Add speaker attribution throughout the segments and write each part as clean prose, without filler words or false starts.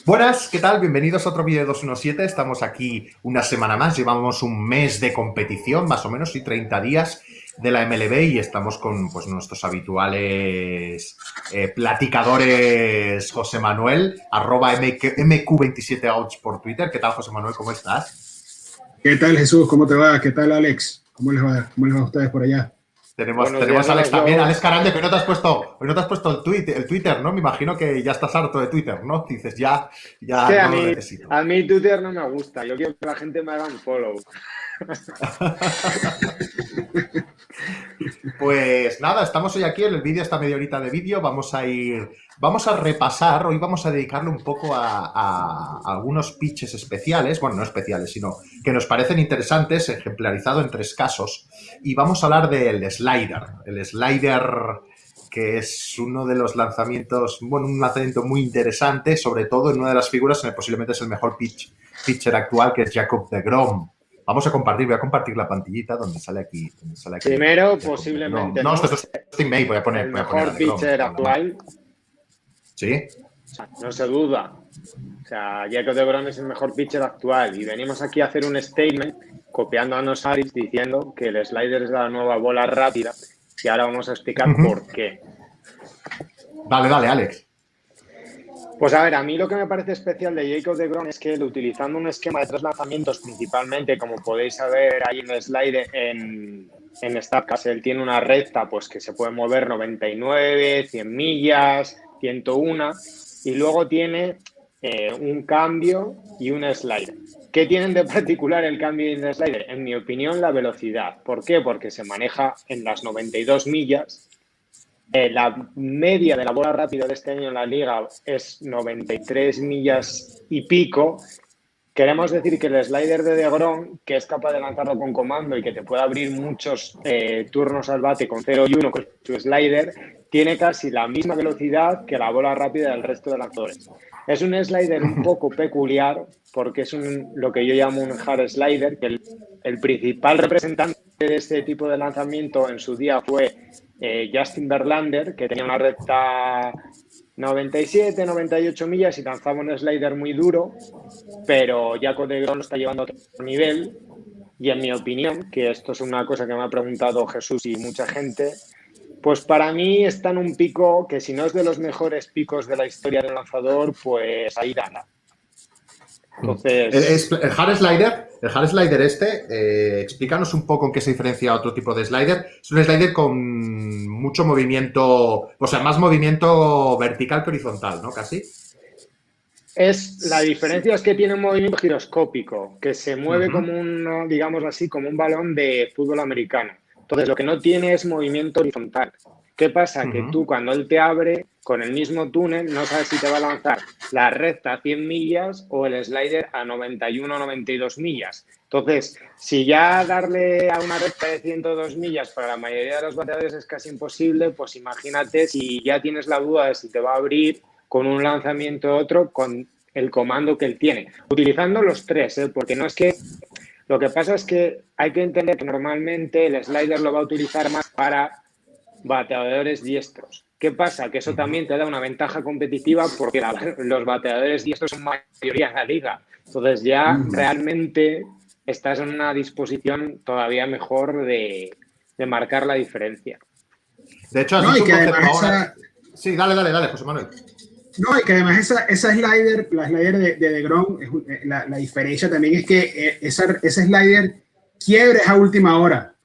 Speaker 1: Buenas, ¿qué tal? Bienvenidos a otro vídeo de 217. Estamos aquí una semana más. Llevamos un mes de competición, más o menos, y 30 días de la MLB y estamos con pues, nuestros habituales platicadores José Manuel, @MQ27Outs por Twitter. ¿Qué tal, José Manuel? ¿Cómo estás?
Speaker 2: ¿Qué tal, Jesús? ¿Cómo te va? ¿Qué tal, Alex? ¿Cómo les va? ¿Cómo les va a ustedes por allá?
Speaker 1: Tenemos
Speaker 3: Buenos días
Speaker 1: a
Speaker 3: a
Speaker 1: Alex
Speaker 3: los
Speaker 1: también. Alex
Speaker 3: dos.
Speaker 1: Carande, que hoy no te has puesto el Twitter, ¿no? Me imagino que ya estás harto de Twitter, ¿no? Dices,
Speaker 3: Es
Speaker 1: ya
Speaker 3: que
Speaker 1: no lo necesito.
Speaker 3: a mí Twitter no me gusta. Yo quiero que la gente me haga un follow.
Speaker 1: Pues nada, estamos hoy aquí en el vídeo, esta media horita de vídeo, vamos a repasar, hoy vamos a dedicarle un poco a algunos pitches especiales, bueno, no especiales, sino que nos parecen interesantes, ejemplarizado en 3 casos, y vamos a hablar del el slider que es uno de los lanzamientos, bueno, un lanzamiento muy interesante, sobre todo en una de las figuras, posiblemente es el mejor pitcher actual, que es Jacob deGrom. Vamos a compartir, voy a compartir la pantillita donde sale aquí
Speaker 3: Primero,
Speaker 1: Jacob deGrom.
Speaker 3: posiblemente
Speaker 1: No,
Speaker 3: no
Speaker 1: esto es TeamMate, voy a
Speaker 3: el
Speaker 1: poner a
Speaker 3: mejor
Speaker 1: deGrom,
Speaker 3: pitcher
Speaker 1: no lo demás.
Speaker 3: actual.
Speaker 1: ¿Sí?
Speaker 3: O sea, no se duda. O sea, Jacob deGrom es el mejor pitcher actual. Y venimos aquí a hacer un statement copiando a Nosaris diciendo que el slider es la nueva bola rápida. Y ahora vamos a explicar por qué.
Speaker 1: Dale, Alex.
Speaker 3: Pues a ver, a mí lo que me parece especial de Jacob deGrom es que él, utilizando un esquema de 3 lanzamientos principalmente, como podéis saber ahí en el slide en Statcast, él tiene una recta pues que se puede mover 99, 100 millas, 101 y luego tiene un cambio y un slider. ¿Qué tienen de particular el cambio y el slider? En mi opinión, la velocidad. ¿Por qué? Porque se maneja en las 92 millas. La media de la bola rápida de este año en la liga es 93 millas y pico. Queremos decir que el slider de deGrom, que es capaz de lanzarlo con comando y que te puede abrir muchos turnos al bate con 0 y 1 con su slider, tiene casi la misma velocidad que la bola rápida del resto de lanzadores. Es un slider un poco peculiar porque es lo que yo llamo un hard slider, que el principal representante de este tipo de lanzamiento en su día fue Justin Verlander, que tenía una recta 97, 98 millas y lanzaba un slider muy duro, pero Jacob deGrom lo está llevando a otro nivel. Y en mi opinión, que esto es una cosa que me ha preguntado Jesús y mucha gente, pues para mí está en un pico que si no es de los mejores picos de la historia del lanzador, pues ahí gana. Entonces,
Speaker 1: El hard slider explícanos un poco en qué se diferencia a otro tipo de slider. Es un slider con mucho movimiento, o sea, más movimiento vertical que horizontal, ¿no? Casi.
Speaker 3: la diferencia es que tiene un movimiento giroscópico, que se mueve como un, digamos así, como un balón de fútbol americano. Entonces, lo que no tiene es movimiento horizontal. ¿Qué pasa? Que tú, cuando él te abre con el mismo túnel, no sabes si te va a lanzar la recta a 100 millas o el slider a 91 o 92 millas. Entonces, si ya darle a una recta de 102 millas para la mayoría de los bateadores es casi imposible, pues imagínate si ya tienes la duda de si te va a abrir con un lanzamiento u otro, con el comando que él tiene. Utilizando los tres, porque no es que... Lo que pasa es que hay que entender que normalmente el slider lo va a utilizar más para bateadores diestros. ¿Qué pasa? Que eso también te da una ventaja competitiva porque los bateadores diestros son mayoría en la liga. Entonces ya realmente estás en una disposición todavía mejor de marcar la diferencia.
Speaker 1: De hecho, has
Speaker 2: No, y
Speaker 1: dicho un
Speaker 2: que
Speaker 1: concepto
Speaker 2: además
Speaker 1: ahora. Sí, dale, José Manuel.
Speaker 2: no, y que además esa slider, la slider de deGrom, la diferencia también es que ese slider quiebra a última hora.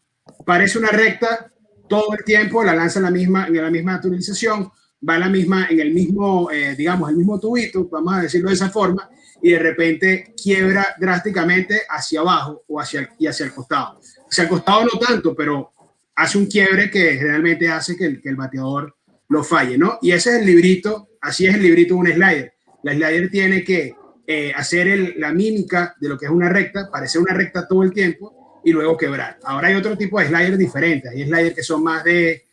Speaker 2: Parece una recta todo el tiempo, la lanza en la misma actualización, va en el mismo, digamos, el mismo tubito, vamos a decirlo de esa forma, y de repente quiebra drásticamente hacia abajo y hacia el costado. Hacia el costado no tanto, pero hace un quiebre que realmente hace que el bateador lo falle, ¿no? Y ese es el librito, así es el librito de un slider. La slider tiene que hacer la mímica de lo que es una recta, parecer una recta todo el tiempo y luego quebrar. Ahora hay otro tipo de sliders diferentes, hay sliders que son más de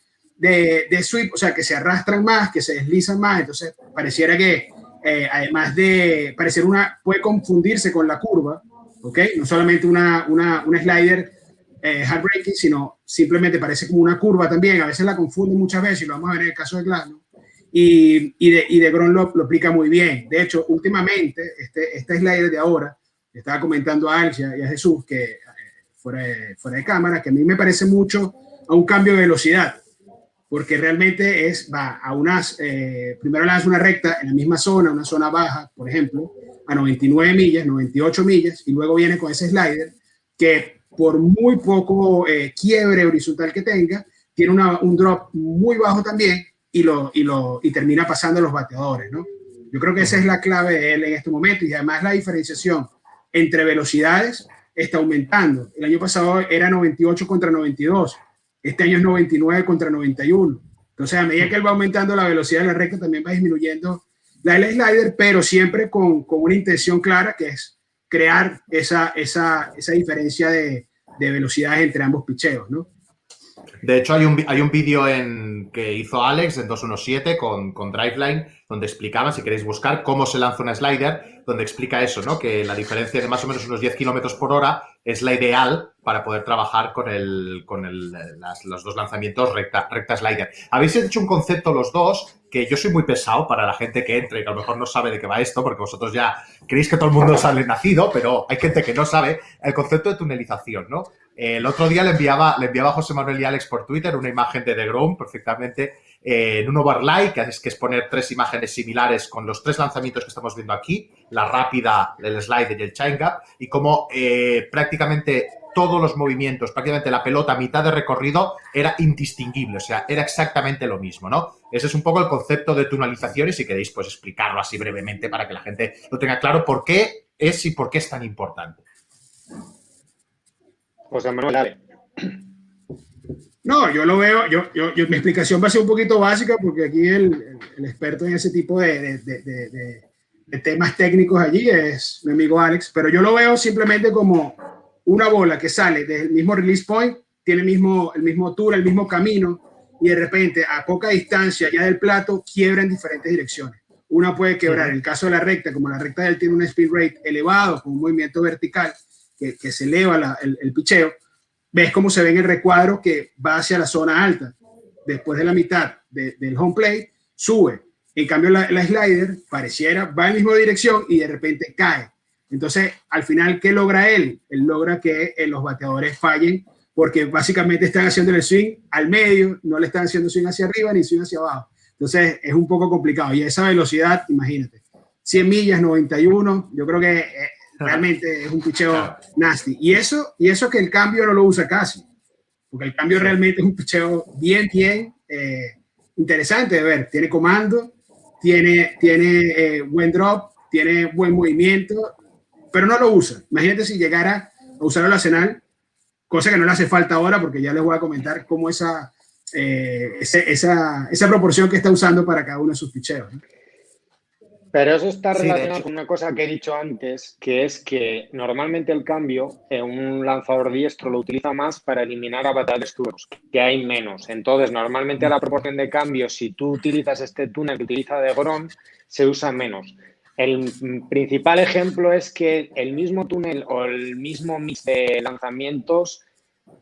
Speaker 2: sweep, o sea, que se arrastran más, que se deslizan más, entonces pareciera que además de parecer puede confundirse con la curva, ¿ok? No solamente una slider heartbreaking, sino simplemente parece como una curva también. A veces la confunden muchas veces, y lo vamos a ver en el caso de Glasnow. y de Grom lo aplica muy bien. De hecho, últimamente, este slider de ahora, estaba comentando a Alex y a Jesús, que fuera de cámara, que a mí me parece mucho a un cambio de velocidad, porque realmente va a primero lanza una recta en la misma zona, una zona baja, por ejemplo, a 99 millas, 98 millas, y luego viene con ese slider que por muy poco quiebre horizontal que tenga, tiene un drop muy bajo también y termina pasando a los bateadores, ¿no? Yo creo que esa es la clave de él en este momento, y además la diferenciación entre velocidades está aumentando. El año pasado era 98 contra 92, este año es 99 contra 91. Entonces, a medida que él va aumentando la velocidad de la recta, también va disminuyendo la del slider, pero siempre con una intención clara, que es crear esa diferencia de velocidades entre ambos picheos, ¿no?
Speaker 1: De hecho, hay un vídeo que hizo Alex en 217 con Driveline, donde explicaba, si queréis buscar, cómo se lanza una slider, donde explica eso, ¿no? Que la diferencia de más o menos unos 10 kilómetros por hora es la ideal para poder trabajar con los dos lanzamientos recta slider. Habéis hecho un concepto los dos, que yo soy muy pesado para la gente que entra y que a lo mejor no sabe de qué va esto, porque vosotros ya creéis que todo el mundo sale nacido, pero hay gente que no sabe el concepto de tunelización, ¿no? El otro día le enviaba a José Manuel y Alex por Twitter una imagen de DeGrom perfectamente en un overlay, que es poner 3 imágenes similares con los 3 lanzamientos que estamos viendo aquí, la rápida, el slider y el changeup, y cómo prácticamente todos los movimientos, prácticamente la pelota a mitad de recorrido era indistinguible, o sea, era exactamente lo mismo, ¿no? Ese es un poco el concepto de tunelización y si queréis pues explicarlo así brevemente para que la gente lo tenga claro por qué es y por qué es tan importante.
Speaker 3: José Manuel, dale.
Speaker 2: No, yo lo veo, mi explicación va a ser un poquito básica porque aquí el experto en ese tipo de temas técnicos allí es mi amigo Alex, pero yo lo veo simplemente como una bola que sale del mismo release point, tiene el mismo tour, el mismo camino, y de repente a poca distancia ya del plato quiebra en diferentes direcciones. Una puede quebrar, en el caso de la recta, como la recta de él tiene un speed rate elevado con un movimiento vertical que se eleva el picheo, ves cómo se ve en el recuadro que va hacia la zona alta. Después de la mitad del home plate, sube. En cambio, la slider pareciera, va en la misma dirección y de repente cae. Entonces, al final, ¿qué logra él? Él logra que los bateadores fallen porque básicamente están haciendo el swing al medio, no le están haciendo swing hacia arriba ni swing hacia abajo. Entonces, es un poco complicado. Y esa velocidad, imagínate, 100 millas, 91, yo creo que realmente es un picheo nasty. Y eso que el cambio no lo usa casi, porque el cambio realmente es un picheo bien interesante de ver. Tiene comando, tiene buen drop, tiene buen movimiento, pero no lo usa. Imagínate si llegara a usar el arsenal, cosa que no le hace falta ahora, porque ya les voy a comentar cómo esa proporción que está usando para cada uno de sus picheos, ¿no?
Speaker 3: Pero eso está relacionado con una cosa que he dicho antes, que es que normalmente el cambio en un lanzador diestro lo utiliza más para eliminar a bateadores zurdos, que hay menos. Entonces, normalmente la proporción de cambio, si tú utilizas este túnel que utiliza DeGrom, se usa menos. El principal ejemplo es que el mismo túnel o el mismo mix de lanzamientos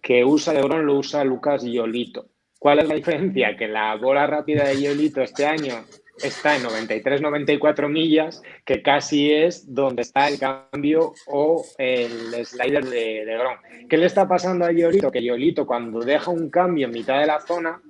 Speaker 3: que usa DeGrom lo usa Lucas Giolito. ¿Cuál es la diferencia? Que la bola rápida de Giolito este año está en 93-94 millas, que casi es donde está el cambio o el slider de DeGrom. ¿Qué le está pasando a Giolito? Que Giolito, cuando deja un cambio en mitad de la zona,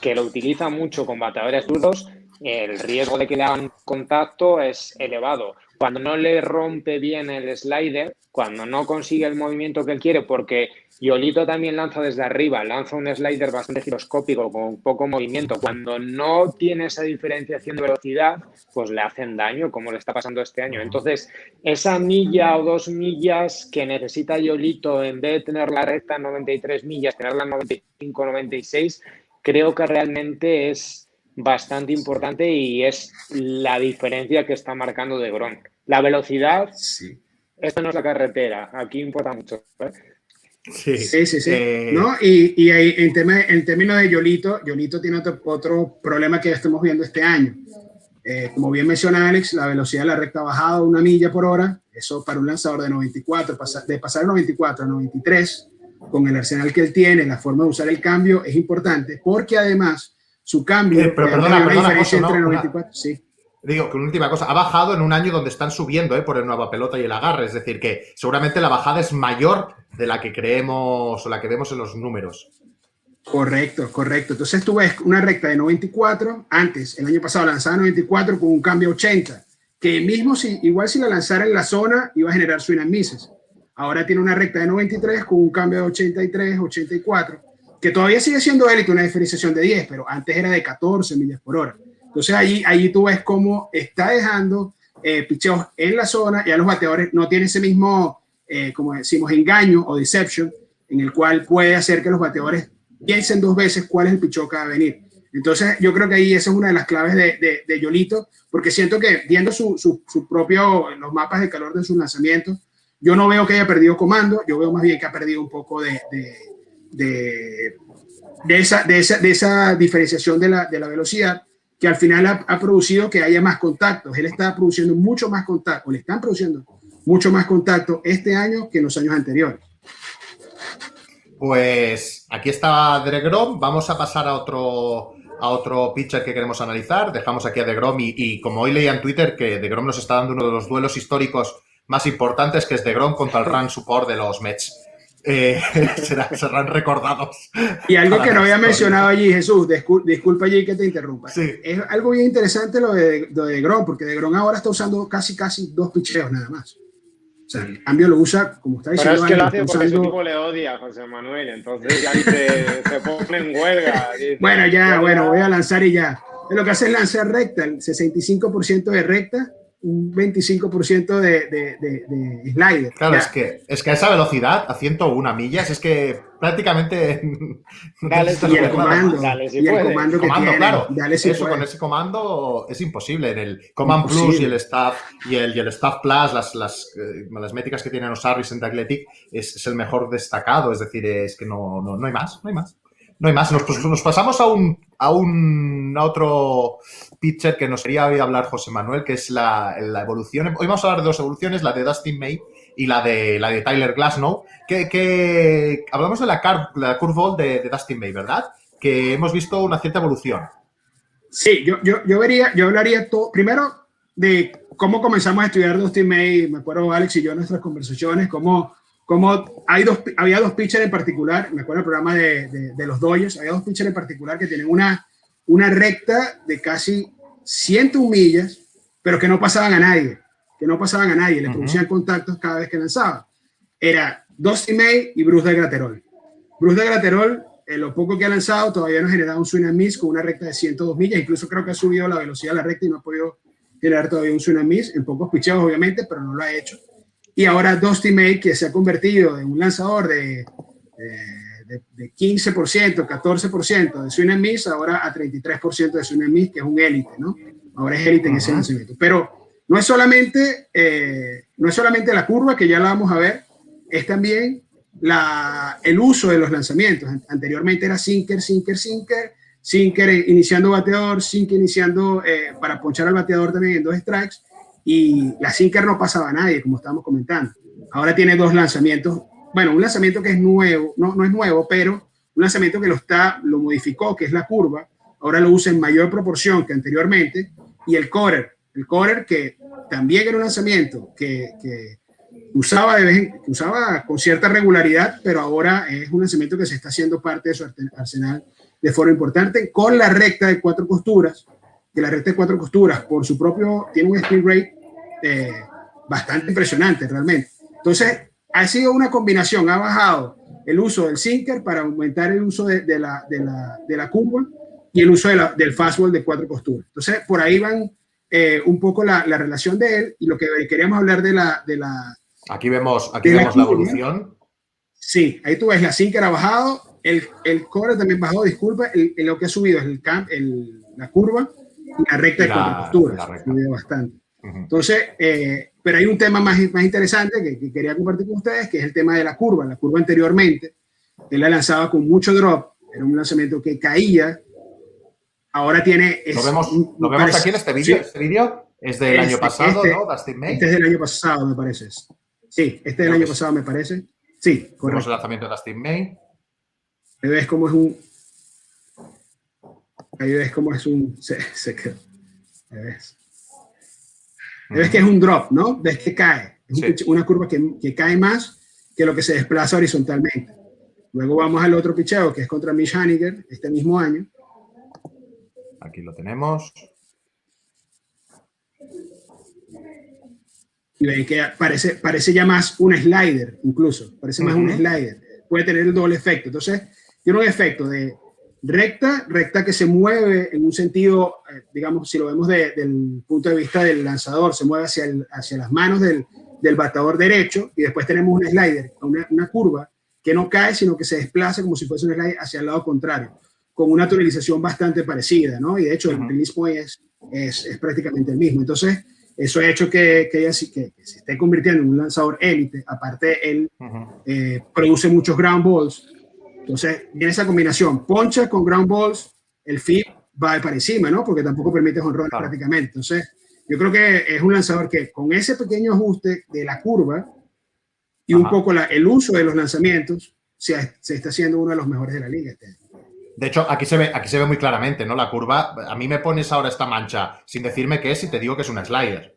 Speaker 3: que lo utiliza mucho con bateadores zurdos, el riesgo de que le hagan contacto es elevado. Cuando no le rompe bien el slider, cuando no consigue el movimiento que él quiere, porque Giolito también lanza desde arriba, lanza un slider bastante giroscópico con poco movimiento. Cuando no tiene esa diferenciación de velocidad, pues le hacen daño, como le está pasando este año. Entonces, esa milla o 2 millas que necesita Giolito, en vez de tener la recta en 93 millas, tenerla en 95, 96, creo que realmente es bastante importante y es la diferencia que está marcando DeGrom. La velocidad, sí. Esto no es la carretera, aquí importa mucho, ¿eh?
Speaker 2: Sí. ¿No? Y ahí, en términos de Giolito tiene otro problema que estamos viendo este año. Como bien menciona Alex, la velocidad de la recta ha bajado 1 milla por hora. Eso para un lanzador de 94, de pasar de 94 a 93, con el arsenal que él tiene, la forma de usar el cambio, es importante, porque además su cambio.
Speaker 1: Pero
Speaker 2: Antes
Speaker 1: perdona,
Speaker 2: había una diferencia
Speaker 1: José,
Speaker 2: entre
Speaker 1: no,
Speaker 2: 94, sí.
Speaker 1: digo que una última cosa, ha bajado en un año donde están subiendo por el nueva pelota y el agarre, es decir, que seguramente la bajada es mayor de la que creemos o la que vemos en los números.
Speaker 2: Correcto, correcto. Entonces tú ves una recta de 94, antes, el año pasado lanzaba 94 con un cambio 80, que mismo igual si la lanzara en la zona iba a generar swing and misses. Ahora tiene una recta de 93 con un cambio de 83, 84, que todavía sigue siendo élite, una diferenciación de 10, pero antes era de 14 millas por hora. Entonces allí tú ves cómo está dejando picheos en la zona, ya los bateadores no tienen ese mismo, como decimos, engaño o deception, en el cual puede hacer que los bateadores piensen dos veces cuál es el picheo que va a venir. Entonces yo creo que ahí esa es una de las claves de Yolito, porque siento que viendo su propio, los mapas de calor de sus lanzamientos, yo no veo que haya perdido comando, yo veo más bien que ha perdido un poco de esa diferenciación de la velocidad, que al final ha producido que haya más contactos. Él está produciendo mucho más contacto, le están produciendo mucho más contacto este año que en los años anteriores.
Speaker 1: Pues aquí está DeGrom, vamos a pasar a otro pitcher que queremos analizar. Dejamos aquí a DeGrom y como hoy leía en Twitter que DeGrom nos está dando uno de los duelos históricos más importantes, que es DeGrom contra el run support de los Mets. Serán recordados.
Speaker 2: Y algo que no había mencionado allí, Jesús, disculpa allí que te interrumpa.
Speaker 1: Sí.
Speaker 2: Es algo bien interesante lo de DeGrom, porque DeGrom ahora está usando casi dos picheos nada más. O sea, el cambio lo usa, como está diciendo.
Speaker 3: Pero es que lo hace porque su equipo le odia a José Manuel, entonces ya se pone en huelga. Dice,
Speaker 2: bueno, voy a lanzar y ya. Lo que hace es lanzar recta, el 65% de recta, un 25% de slider.
Speaker 1: Claro, es que a esa velocidad, a 101 millas, es que prácticamente...
Speaker 3: Dale,
Speaker 2: y el comando,
Speaker 3: dale, si
Speaker 2: y el comando que tiene.
Speaker 1: Claro,
Speaker 2: Dale si
Speaker 1: eso
Speaker 2: puede.
Speaker 1: con ese comando es imposible. En el Command Plus y el Staff y el Staff Plus, las métricas que tienen los Harris en Athletic, es el mejor destacado. Es decir, es que no hay más. No hay más. Nos pasamos a otro pitcher que nos quería hablar José Manuel, que es la evolución. Hoy vamos a hablar de dos evoluciones, la de Dustin May y la de Tyler Glasnow. Que hablamos de la curveball de Dustin May, ¿verdad? Que hemos visto una cierta evolución.
Speaker 2: Sí, yo hablaría primero de cómo comenzamos a estudiar Dustin May. Me acuerdo Alex y yo en nuestras conversaciones, cómo había dos pitchers en particular, me acuerdo el programa de los Dodgers, había dos pitchers en particular que tienen una recta de casi 101 millas, pero que no pasaban a nadie, le producían contactos cada vez que lanzaban. Era Dustin May y Bruce de Graterol. Bruce de Graterol, lo poco que ha lanzado, todavía no ha generado un swing and miss con una recta de 102 millas, incluso creo que ha subido la velocidad de la recta y no ha podido generar todavía un swing and miss, en pocos picheos obviamente, pero no lo ha hecho. Y ahora Dustin May, que se ha convertido en un lanzador de 15%, 14% de swing and miss, ahora a 33% de swing and miss, que es un élite, ¿no? Ahora es élite en ese lanzamiento. Pero no es solamente la curva, que ya la vamos a ver, es también el uso de los lanzamientos. Anteriormente era sinker iniciando bateador, sinker iniciando para ponchar al bateador también en 2 strikes, y la sinker no pasaba a nadie, como estábamos comentando. Ahora tiene 2 lanzamientos. Bueno, un lanzamiento que es nuevo, no es nuevo, pero un lanzamiento que lo modificó, que es la curva. Ahora lo usa en mayor proporción que anteriormente. Y el cutter, que también era un lanzamiento que usaba con cierta regularidad, pero ahora es un lanzamiento que se está haciendo parte de su arsenal de forma importante, con la recta de 4 costuras, que la recta de 4 costuras por su propio tiene un spin rate bastante impresionante realmente. Entonces ha sido una combinación, ha bajado el uso del sinker para aumentar el uso de la curva y el uso del fastball de 4 costuras. Entonces por ahí van un poco la relación de él, y lo que queríamos hablar de la
Speaker 1: aquí vemos la evolución.
Speaker 2: Sí, ahí tú ves, la sinker ha bajado, el core también bajó, disculpa, lo que ha subido es la curva y la recta de 4 costuras, ha subido bastante. Entonces, pero hay un tema más interesante que quería compartir con ustedes, que es el tema de la curva. La curva anteriormente, él la lanzaba con mucho drop, era un lanzamiento que caía, ahora tiene...
Speaker 1: Lo vemos aquí en este vídeo.
Speaker 2: Sí.
Speaker 1: Este vídeo es del año pasado, ¿no? Dustin May.
Speaker 2: Este es del año pasado, me parece. Sí, este es del año pasado, me parece. Sí, correcto.
Speaker 1: Vemos el lanzamiento de Dustin May.
Speaker 2: ¿Ves cómo es un... Ahí ves cómo es se quedó. ¿Ves? Ves que es un drop, ¿no? Ves que cae. Es una curva que cae más que lo que se desplaza horizontalmente. Luego vamos al otro picheo, que es contra Mitch Haniger, este mismo año.
Speaker 1: Aquí lo tenemos.
Speaker 2: Y ven que parece ya más un slider, incluso. Parece más un slider. Puede tener el doble efecto. Entonces, tiene un efecto de recta que se mueve en un sentido, digamos, si lo vemos del punto de vista del lanzador, se mueve hacia las manos del bateador derecho, y después tenemos un slider, una curva que no cae, sino que se desplaza como si fuese un slider hacia el lado contrario, con una tonalización bastante parecida, ¿no? Y de hecho, el release point es prácticamente el mismo. Entonces, eso ha hecho que se esté convirtiendo en un lanzador élite. Aparte, él produce muchos ground balls. Entonces, viene esa combinación, poncha con ground balls, el FIP va para encima, ¿no? Porque tampoco permite jonrones prácticamente. Entonces, yo creo que es un lanzador que con ese pequeño ajuste de la curva y un poco el uso de los lanzamientos, se está haciendo uno de los mejores de la liga este año.
Speaker 1: De hecho, aquí se ve muy claramente, ¿no? La curva. A mí me pones ahora esta mancha sin decirme qué es y te digo que es un slider.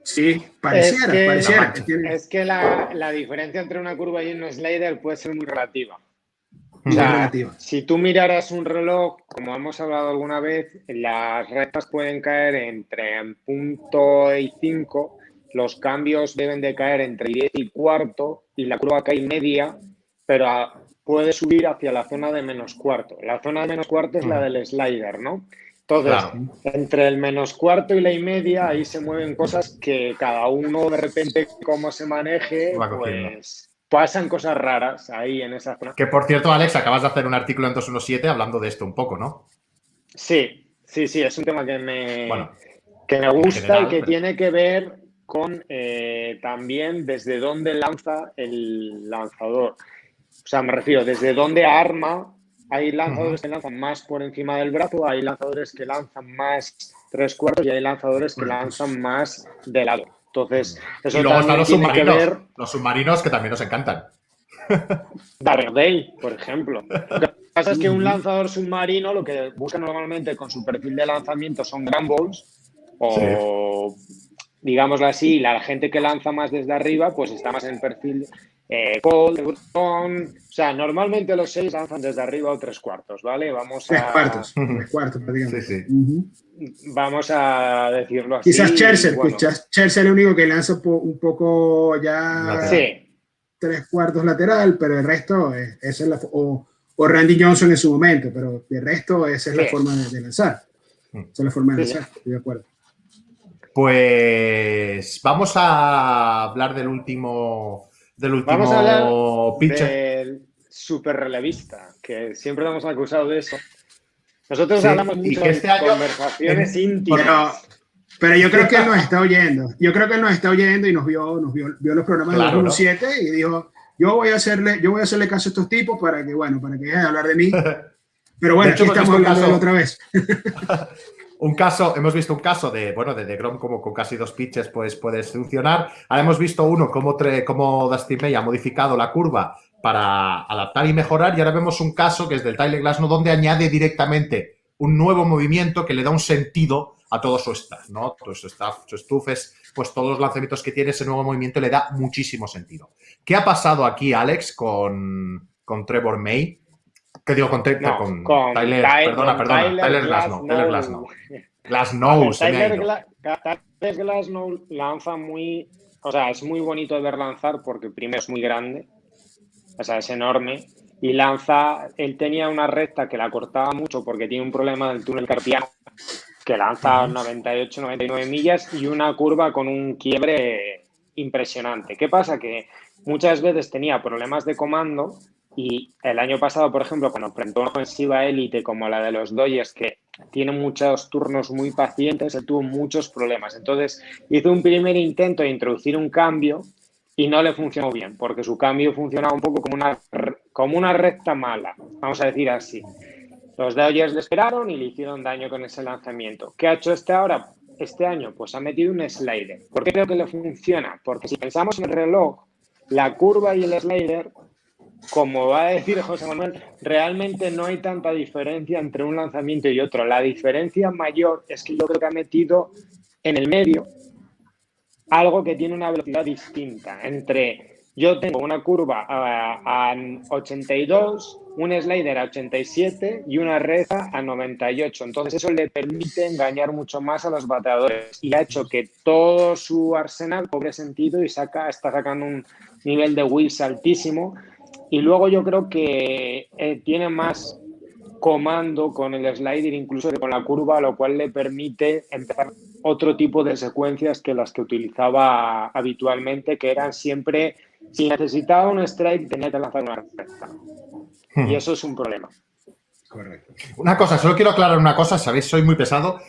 Speaker 2: Sí, pareciera.
Speaker 3: Es que la diferencia entre una curva y un slider puede ser muy relativa. O sea, si tú miraras un reloj, como hemos hablado alguna vez, las rectas pueden caer entre 0.5, los cambios deben de caer entre 10 y cuarto, y la curva cae media, pero puede subir hacia la zona de menos cuarto. La zona de menos cuarto es la del slider, ¿no? Entonces, entre el menos cuarto y la y media, ahí se mueven cosas que cada uno de repente, como se maneje, pues pasan cosas raras ahí en esa zona.
Speaker 1: Que por cierto, Alex, acabas de hacer un artículo en 217 hablando de esto un poco, ¿no?
Speaker 3: Sí, es un tema que me gusta general, y que tiene que ver con también desde dónde lanza el lanzador. O sea, me refiero, desde dónde arma. Hay lanzadores que lanzan más por encima del brazo, hay lanzadores que lanzan más 3/4 y hay lanzadores que lanzan más de lado. Entonces, eso
Speaker 1: y luego
Speaker 3: también
Speaker 1: están
Speaker 3: tiene que ver.
Speaker 1: Los submarinos que también nos encantan.
Speaker 3: Darrell Day, por ejemplo. Lo que pasa es que un lanzador submarino lo que busca normalmente con su perfil de lanzamiento son ground balls o, digámoslo así, la gente que lanza más desde arriba pues está más en el perfil Cole, LeBron. O sea, normalmente los 6 lanzan desde arriba o 3/4, ¿vale? Vamos a...
Speaker 2: 3/4, prácticamente.
Speaker 3: Vamos a decirlo así.
Speaker 2: Quizás Scherzer, Scherzer es el único que lanza un poco ya 3/4 lateral, pero el resto esa es o Randy Johnson en su momento, pero el resto esa es la forma de lanzar. Esa es la forma de lanzar, estoy de acuerdo.
Speaker 1: Pues vamos a hablar del último
Speaker 3: vamos a hablar
Speaker 1: pitcher.
Speaker 3: Del super relevista, que siempre lo hemos acusado de eso. Nosotros hablamos mucho de conversaciones íntimas.
Speaker 2: Pero yo creo que él nos está oyendo. Yo creo que él nos está oyendo y nos vio los programas de 2007 y dijo, yo voy a hacerle caso a estos tipos para que dejen de hablar de mí. Pero bueno, aquí estamos hablando de él otra vez.
Speaker 1: Hemos visto un caso de DeGrom como con casi 2 pitches pues puede funcionar. Ahora hemos visto uno como Dustin May ha modificado la curva para adaptar y mejorar, y ahora vemos un caso que es del Tyler Glasnow donde añade directamente un nuevo movimiento que le da un sentido a todo su staff, ¿no? Todo su stuff es, pues todos los lanzamientos que tiene, ese nuevo movimiento le da muchísimo sentido. ¿Qué ha pasado aquí, Alex, con Trevor May? ¿Qué digo? Con Tyler Glasnow. Tyler
Speaker 3: Glasnow lanza muy... O sea, es muy bonito de ver lanzar porque primero es muy grande, o sea, es enorme, y lanza... Él tenía una recta que la cortaba mucho porque tiene un problema del túnel carpiano, que lanza 98, 99 millas y una curva con un quiebre impresionante. ¿Qué pasa? Que muchas veces tenía problemas de comando. Y el año pasado, por ejemplo, cuando enfrentó una ofensiva élite como la de los Dodgers, que tiene muchos turnos muy pacientes, él tuvo muchos problemas. Entonces, hizo un primer intento de introducir un cambio y no le funcionó bien, porque su cambio funcionaba un poco como una recta mala, vamos a decir así. Los Dodgers le esperaron y le hicieron daño con ese lanzamiento. ¿Qué ha hecho este año? Pues ha metido un slider. ¿Por qué creo que le funciona? Porque si pensamos en el reloj, la curva y el slider como va a decir José Manuel, realmente no hay tanta diferencia entre un lanzamiento y otro. La diferencia mayor es que yo creo que ha metido en el medio algo que tiene una velocidad distinta. Yo tengo una curva a 82, un slider a 87 y una reza a 98. Entonces eso le permite engañar mucho más a los bateadores y ha hecho que todo su arsenal cobre sentido y está sacando un nivel de whiffs altísimo. Y luego yo creo que tiene más comando con el slider incluso que con la curva, lo cual le permite empezar otro tipo de secuencias que las que utilizaba habitualmente, que eran siempre, si necesitaba un strike, tenía que lanzar una recta. Y eso es un problema.
Speaker 2: Correcto.
Speaker 1: Una cosa, solo quiero aclarar una cosa, sabéis, soy muy pesado.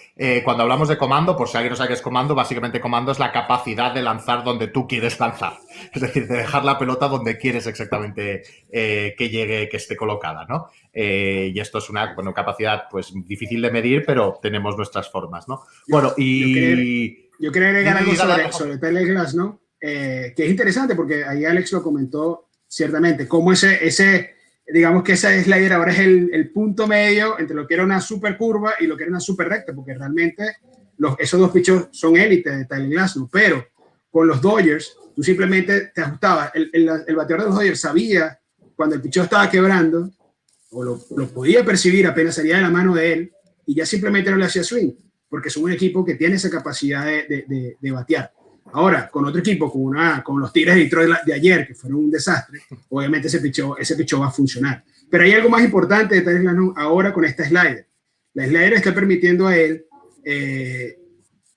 Speaker 1: Cuando hablamos de comando, por si alguien no sabe qué es comando, básicamente comando es la capacidad de lanzar donde tú quieres lanzar. Es decir, de dejar la pelota donde quieres exactamente que llegue, que esté colocada, ¿no? Y esto es una capacidad pues difícil de medir, pero tenemos nuestras formas, ¿no? Bueno, y...
Speaker 2: Yo quería agregar algo sobre Tyler Glasnow, que es interesante porque ahí Alex lo comentó ciertamente, cómo digamos que ese slider ahora es el punto medio entre lo que era una super curva y lo que era una super recta, porque realmente esos dos pichos son élite de Tyler Glasnow, pero con los Dodgers tú simplemente te ajustabas, el bateador de los Dodgers sabía cuando el picheo estaba quebrando, o lo podía percibir apenas salía de la mano de él, y ya simplemente no le hacía swing, porque son un equipo que tiene esa capacidad de batear. Ahora, con otro equipo, con los Tigres de Detroit de ayer, que fueron un desastre, obviamente ese pichó va a funcionar. Pero hay algo más importante de Tyler Glasnow ahora con esta slider. La slider está permitiendo a él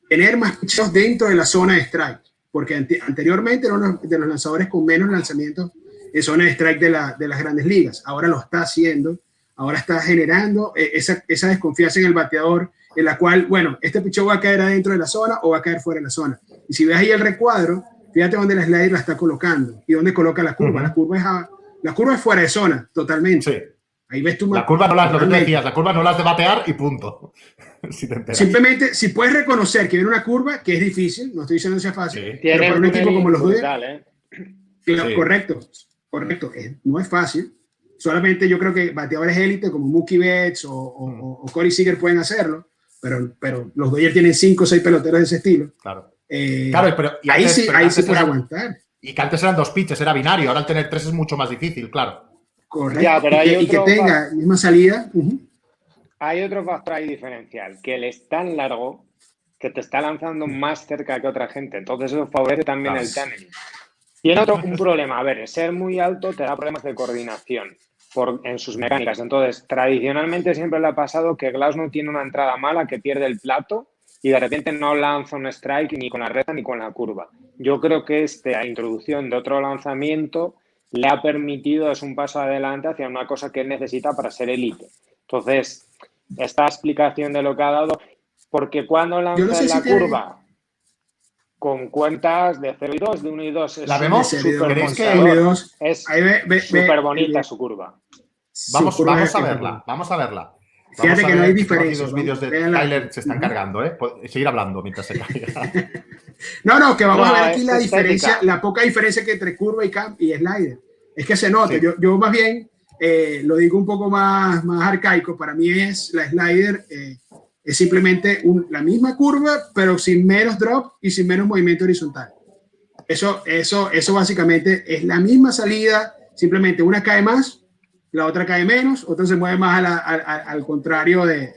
Speaker 2: tener más picheos dentro de la zona de strike, porque anteriormente era uno de los lanzadores con menos lanzamientos en zona de strike de las grandes ligas. Ahora lo está haciendo, ahora está generando esa desconfianza en el bateador, en la cual, bueno, este picheo va a caer adentro de la zona o va a caer fuera de la zona. Y si ves ahí el recuadro, fíjate dónde la slider la está colocando y dónde coloca la curva. La curva es fuera de zona, totalmente.
Speaker 1: Sí.
Speaker 2: Ahí ves tú.
Speaker 1: La curva no las, lo que tú decías, la curva no las de batear y punto. Si te enteras.
Speaker 2: Simplemente, si puedes reconocer que viene una curva, que es difícil, no estoy diciendo que sea fácil, sí, pero para un equipo como los Dodgers, sí. Correcto, no es fácil. Solamente yo creo que bateadores élite como Mookie Betts o Corey Seager pueden hacerlo, pero los Dodgers tienen 5 o 6 peloteros de ese estilo.
Speaker 1: Claro. Claro, pero
Speaker 2: ahí sí puedes aguantar.
Speaker 1: Y que antes eran 2 pitches, era binario, ahora al tener 3 es mucho más difícil, claro.
Speaker 2: Correcto. Ya, pero y que tenga misma salida.
Speaker 3: Hay otro factor ahí diferencial, que él es tan largo que te está lanzando más cerca que otra gente. Entonces eso favorece también el tanning. Tiene un problema. A ver, ser muy alto te da problemas de coordinación en sus mecánicas. Entonces, tradicionalmente siempre le ha pasado que Glasnow tiene una entrada mala, que pierde el plato y de repente no lanza un strike ni con la recta ni con la curva. Yo creo que esta introducción de otro lanzamiento le ha permitido, es un paso adelante hacia una cosa que él necesita para ser élite. Entonces, esta explicación de lo que ha dado, porque cuando lanza la curva con cuentas de 0 y 2, de 1 y 2,
Speaker 1: ¿la vemos?
Speaker 3: Es súper bonita su curva.
Speaker 1: Vamos a verla.
Speaker 2: Fíjate que no hay diferencia.
Speaker 1: Los vídeos de Tyler se están cargando, ¿eh? Seguir hablando mientras se carga.
Speaker 2: No, que vamos a ver aquí la diferencia, la poca diferencia que entre curva y slider. Es que se nota. Sí. Yo más bien lo digo un poco más arcaico. Para mí es la slider es simplemente la misma curva, pero sin menos drop y sin menos movimiento horizontal. Eso básicamente es la misma salida, simplemente una cae más, la otra cae menos, otra se mueve más al contrario del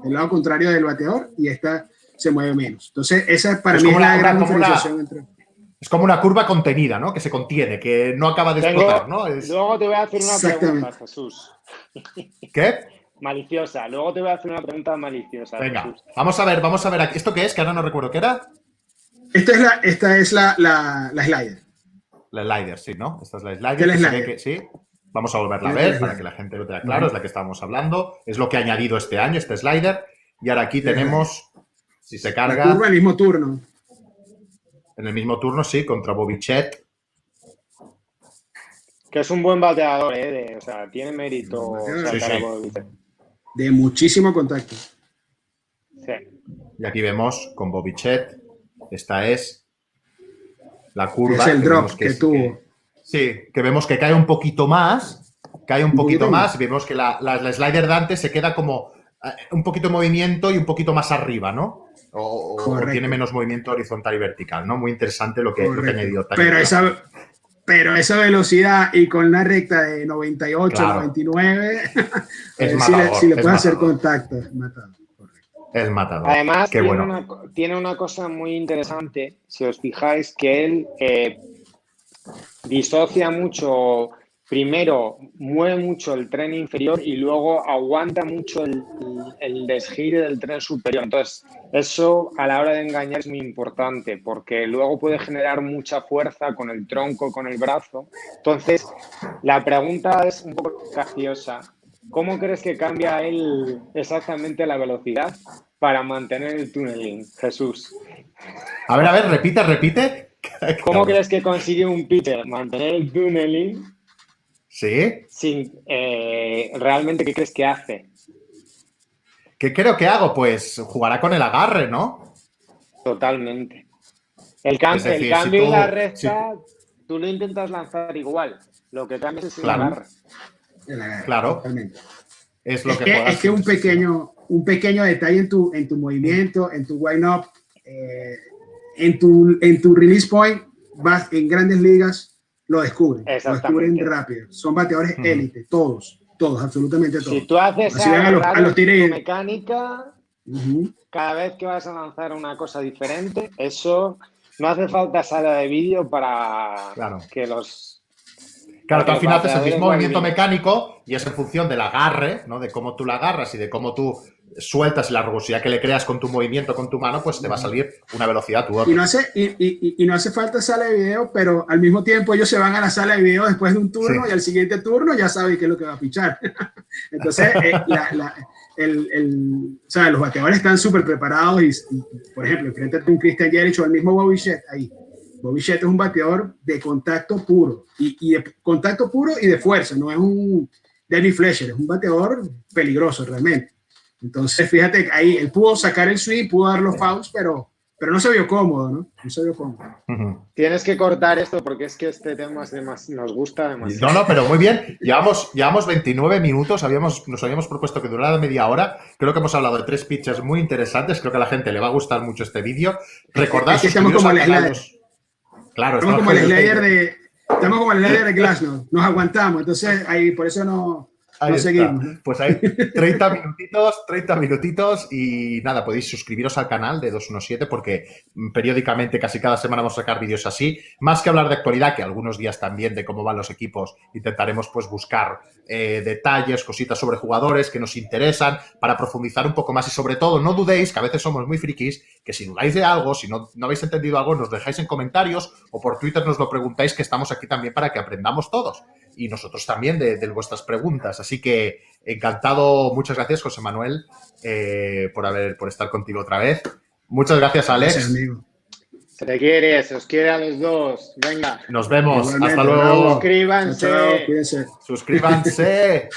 Speaker 2: lado contrario del bateador y esta se mueve menos. Entonces, esa para mí es la gran diferenciación entre...
Speaker 1: Es como una curva contenida, ¿no? Que se contiene, que no acaba de explotar, ¿no?
Speaker 3: Luego te voy a hacer una pregunta, Jesús.
Speaker 1: ¿Qué?
Speaker 3: Maliciosa. Luego te voy a hacer una pregunta maliciosa.
Speaker 1: Venga, Jesús. Vamos a ver. ¿Esto qué es? Que ahora no recuerdo qué era.
Speaker 2: Esta es la slider.
Speaker 1: La slider, sí, ¿no? Esta es la slider. Sí. Vamos a volverla a ver para que la gente lo tenga claro. Es la que estábamos hablando. Es lo que ha añadido este año, este slider. Y ahora aquí tenemos, si se carga...
Speaker 2: La curva en el mismo turno.
Speaker 1: En el mismo turno, sí, contra Bobichet.
Speaker 3: Que es un buen bateador, o sea, tiene mérito.
Speaker 1: Sí.
Speaker 2: De muchísimo contacto.
Speaker 3: Sí.
Speaker 1: Y aquí vemos con Bobichet. Esta es la curva.
Speaker 2: Es el drop que tuvo.
Speaker 1: Sí, que vemos que cae un poquito más, y vemos que la slider de antes se queda como un poquito de movimiento y un poquito más arriba, ¿no? O tiene menos movimiento horizontal y vertical, ¿no? Muy interesante lo que ha añadido.
Speaker 2: Pero esa velocidad y con una recta de 98, claro. 99,
Speaker 1: es matador,
Speaker 2: si le puedes hacer contacto, es matador.
Speaker 1: Es matador.
Speaker 3: Además,
Speaker 1: Qué
Speaker 3: tiene una cosa muy interesante, si os fijáis, que él disocia mucho, primero mueve mucho el tren inferior y luego aguanta mucho el desgire del tren superior. Entonces, eso a la hora de engañar es muy importante porque luego puede generar mucha fuerza con el tronco, con el brazo. Entonces, la pregunta es un poco graciosa. ¿Cómo crees que cambia él exactamente la velocidad para mantener el tunneling, Jesús?
Speaker 1: A ver, repite.
Speaker 3: ¿Cómo crees que consigue un pitcher mantener el tunneling?
Speaker 1: Sí.
Speaker 3: Sin, ¿realmente qué crees que hace?
Speaker 1: ¿Qué creo que hago? Pues jugará con el agarre, ¿no?
Speaker 3: Totalmente. El cambio y la recta, tú lo intentas lanzar igual. Lo que cambias es el agarre.
Speaker 1: Claro.
Speaker 2: Totalmente.
Speaker 1: Es lo
Speaker 2: es que un pequeño detalle en tu movimiento, en tu wind-up, en tu release point, vas en grandes ligas, lo descubren rápido. Son bateadores élite, todos, absolutamente todos.
Speaker 3: Si tú haces
Speaker 2: a los tires
Speaker 3: mecánica, cada vez que vas a lanzar una cosa diferente, eso no hace falta sala de vídeo para que los...
Speaker 1: Claro, tú al final haces el mismo movimiento mecánico y es en función del agarre, ¿no? De cómo tú la agarras y de cómo tú sueltas y la rugosidad que le creas con tu movimiento, con tu mano, pues te va a salir una velocidad u otra.
Speaker 2: Y no hace falta sala de video, pero al mismo tiempo ellos se van a la sala de video después de un turno y al siguiente turno ya saben qué es lo que va a pichar. Entonces, o sea, los bateadores están súper preparados y, por ejemplo, enfréntate a un Christian Yelich o al mismo Bobby Shett ahí. Bobby Shett es un bateador de contacto puro y de contacto puro y de fuerza, no es un David Fletcher, es un bateador peligroso realmente. Entonces, fíjate, ahí él pudo sacar el swing, pudo dar los fouls, pero no se vio cómodo, ¿no? No se vio cómodo.
Speaker 3: Tienes que cortar esto porque es que este tema nos gusta demasiado.
Speaker 1: No, pero muy bien. Llevamos 29 minutos, nos habíamos propuesto que durara media hora. Creo que hemos hablado de 3 pitches muy interesantes. Creo que a la gente le va a gustar mucho este vídeo. Recordad
Speaker 2: que estamos como el slider.
Speaker 1: Claro,
Speaker 2: estamos como el slider de Glasnow. Nos aguantamos, entonces ahí por eso no seguimos.
Speaker 1: Pues hay 30 minutitos y nada, podéis suscribiros al canal de 217 porque periódicamente, casi cada semana vamos a sacar vídeos así. Más que hablar de actualidad, que algunos días también de cómo van los equipos, intentaremos pues buscar detalles, cositas sobre jugadores que nos interesan para profundizar un poco más y sobre todo no dudéis, que a veces somos muy frikis, que si dudáis de algo, si no habéis entendido algo, nos dejáis en comentarios o por Twitter nos lo preguntáis, que estamos aquí también para que aprendamos todos. Y nosotros también de vuestras preguntas. Así que encantado, muchas gracias, José Manuel, por estar contigo otra vez. Muchas gracias, Alex.
Speaker 2: Gracias, amigo.
Speaker 3: Se os quiere a los dos. Venga.
Speaker 1: Nos vemos.
Speaker 2: Igualmente,
Speaker 1: hasta luego.
Speaker 3: Suscríbanse.
Speaker 2: Chao, cuídense.
Speaker 1: Suscríbanse.